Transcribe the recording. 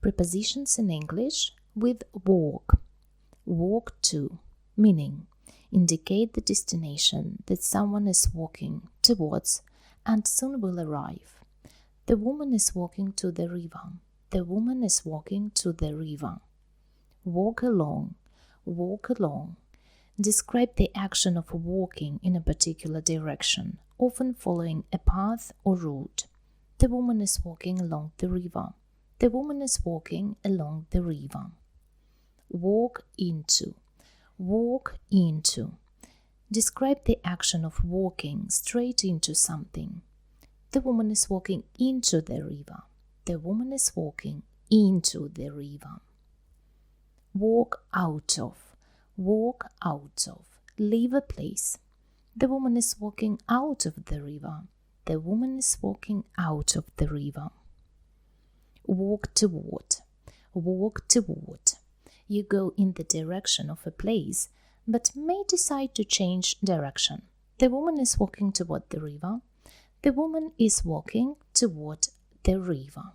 Prepositions in English with walk. Walk to, meaning indicate the destination that someone is walking towards and soon will arrive. The woman is walking to the river. The woman is walking to the river. Walk along. Walk along. Describe the action of walking in a particular direction, often following a path or route. The woman is walking along the river. The woman is walking along the river. Walk into. Walk into. Describe the action of walking straight into something. The woman is walking into the river. The woman is walking into the river. Walk out of. Walk out of. Leave a place. The woman is walking out of the river. The woman is walking out of the river. Walk toward. Walk toward. You go in the direction of a place, but may decide to change direction. The woman is walking toward the river. The woman is walking toward the river.